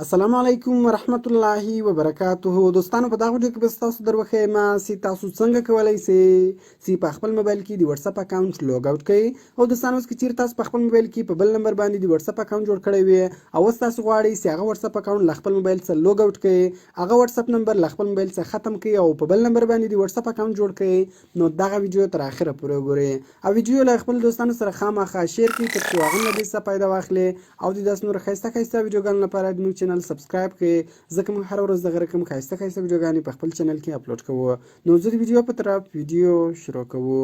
السلام علیکم ورحمت الله وبرکاته. دوستانو په دغه ویډیو کې به تاسو دروښیم چې تاسو څنګه کولی شئ چې په خپل موبایل کې د واتساپ اکاونټ لوګ اوټ کړئ. او دوستانو اوس که چیرې تاسو په خپل موبایل کې په بل نمبر باندې د واتساپ اکاونټ جوړ کړی وي او اوس تاسو غواړئ چې هغه واتساپ اکاونټ له خپل موبایل څخه لوګ اوټ کړئ، هغه واتساپ نمبر له خپل موبایل څخه ختم کړئ او په بل نمبر باندې د واتساپ اکاونټ جوړ کړئ، نو دغه ویډیو تر اخره پورې وګورئ او ویډیو له خپل دوستانو سره خامخا شیر کړئ تر څو هغه له دې څخه فایده واخلي او د داسې نورو ښایسته ښایسته ویډیوګانو لپاره زموږ چینل سبسکرایب کړئ، ځکه موږ هره ورځ دغه رقم ښایسته ښایسته ویډیوګانې په خپل چینل کې اپلوډ کوو. نو زه د ویډیو په طرف ویډیو شروع کوو.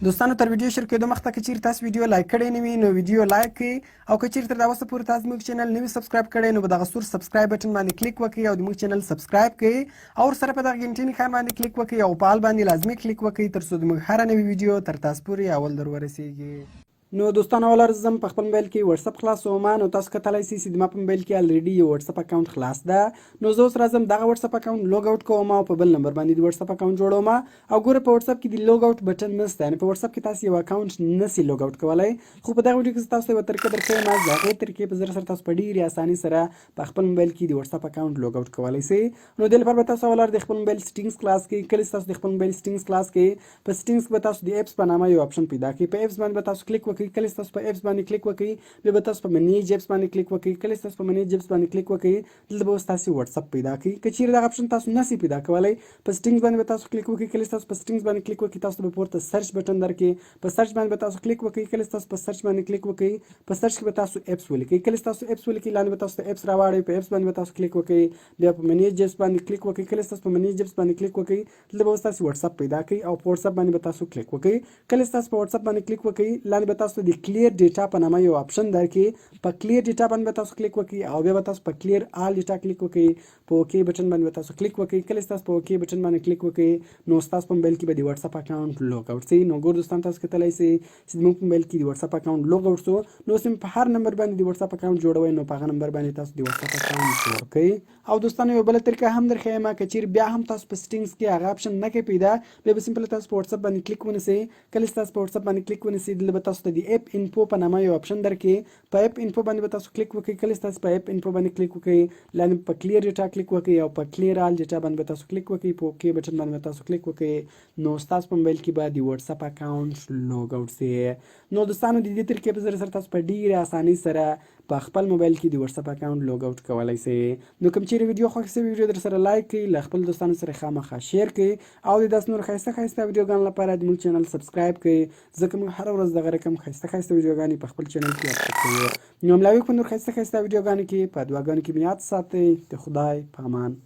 دوستانو تر ویډیو شروع کېدو مخکې که چیرې تاسو ویډیو لایک کړی نه وي نو ویډیو لایک کړئ او که چیرې تر دا وسه پورې تاسو زموږ چینل نه وي سبسکرایب کړی نو په دغه سور سبسکرایب بټن باندې کلیک وکړئ او د موږ چینل سبسکرایب کړئ او ورسره په دغه غنټې نښان باندې کلیک وکړئ او په آل باندې لازمي کلیک وکړئ تر څو زموږ هره نوې ویډیو تر تاسو پورې اول در ورسیږي. نو دوستانو اول عرض زم په خپل موبایل کې واتساپ خلاصوم. نو تاسو کتلی شئ چې زما په موبایل کې الریډي یو واتساپ اکاونټ خلاص ده. نو زه اوس راځم دغه واتساپ اکاونټ لوګ اوټ کوم او په بل نمبر باندې د واتساپ اکاونټ جوړوم او ګوره په واتساپ کې د لوګ اوټ بټن نشته، یعنې په واتساپ کې تاسو یو اکاونټ نشئ لوګ اوټ کولی. خو په دغه ویډیو کې زه تاسو ته یوه طریقه درښیم، د هغې طریقې په ذریعه سره تاسو په ډېرې اسانۍ سره په خپل موبایل کې د واتساپ اکاونټ لوګ اوټ کولی شئ. نو دې لپاره به تاسو اول د خپل موبایل سیټینګز خلاص کړئ. کله چې تاسو د خپل موبایل سیټینګز خلاص کړئ په سیټینګز کې به تاسو د ایپس په نامه یو اپشن پیدا کړئ. په ایپس باندې به تاسو کلیک وکړئ. کله چې تاسو په ایپس باندې کلیک وکړئ بیا به تاسو په منیج ایپس باندې کلیک وکړئ. کله چې تاسو په منیج ایپس باندې کلیک وکړئ دلته به اوس تاسو واتساپ پیدا کړئ. که چیرې دغه اپشن تاسو نشئ پیدا کولی په سیټینګز باندې به تاسو کلیک وکړئ. کله چې تاسو په سیټینګز باندې کلیک وکړئ تاسو به پورته سرچ بټن درکړي، په سرچ باندې به تاسو کلیک وکړئ. کله چې تاسو په سرچ باندې کلیک وکړئ په سرچ کې به تاسو ایپس ولیکئ. کله چې تاسو ایپس ولیکئ لاندې به تاسو ته ایپس راوړئ، په ایپس باندې به تاسو کلیک وکړئ، بیا په منیج ایپس باندې کلیک وکړئ. کله چې تاسو په منیج ایپس باندې کلیک وکړئ دلته به اوس تاسو واتساپ پیدا کړئ او په واتساپ باندې به تاسو کلیک وکړئ. کله چې تاسو په واتساپ باندې کلیک وکړئ لاندې به تاسو د کلیر ډیټا په نامه یو اپشن درکړي، په کلیر ډیټا باندې به تاسو کلیک وکړئ او بیا به تاسو په کلیر آل ډیټا کلیک وکړئ، په اوکې بټن باندې به تاسو کلیک وکړئ. کله چې تاسو په اوکې بټن باندې کلیک وکړئ نو تاسو په موبایل کې به د واتساپ اکاونټ لوګ اوټ شي. نو ګور دوستان تاسو کتلی شئ چې زموږ په موبایل کې د واتساپ اکاونټ لوګ اوټ شو. نو اوس په هر نمبر باندې د واتساپ اکاونټ جوړوئ نو په هغه نمبر باندې تاسو د واتساپ اکاونټ جوړ کړئ. او دوستانو یوه بله طریقه هم درښیم، که چیرې بیا هم تاسو په سیټینګز کې هغه اپشن نه کوئ پیدا بیا به سمپل تاسو په واتساپ باندې کلیک ونیسئ. کله چې تاسو په واتساپ باندې کلیک ونیسئ دلته به تاسو ته د ایپ انفو په نامه یو اپشن درکړي، په ایپ انفو باندې به تاسو کلیک وکړئ. کله چې تاسو په ایپ انفو باندې کلیک وکړئ لاندې په کلیر ډیټا کلیک وکړئ او په کلیر آل ډیټا باندې به تاسو کلیک وکړئ، په اوکې بټن باندې به تاسو کلیک وکړئ نو ستاسو په موبایل کې به د واتساپ اکاونټ لوګ اوټ شي. نو دوستانو د دې طریقې په ذریعه سره تاسو په ډېرې اسانۍ سره په خپل موبایل کې د واتساپ اکاونټ لوګ اوټ کولی شئ. نو کوم چیرې ویډیو خوښ شوي ویډیو در سره لایک کړئ، له خپل دوستانو سره خامخا شیر کړئ او د داسې نور ښایسته ښایسته ویډیوګانو لپاره د موږ چینل سبسکرایب کړئ، ځکه موږ هره ورځ دغه رقم ښایسته ښایسته ویډیوګانې په خپل چینل کې اپلوډ کوو. نو ملاوي په نور ښایسته ښایسته ویډیوګانو کې په دعاګانو کې مې یاد ساتئ. د خدای په امان.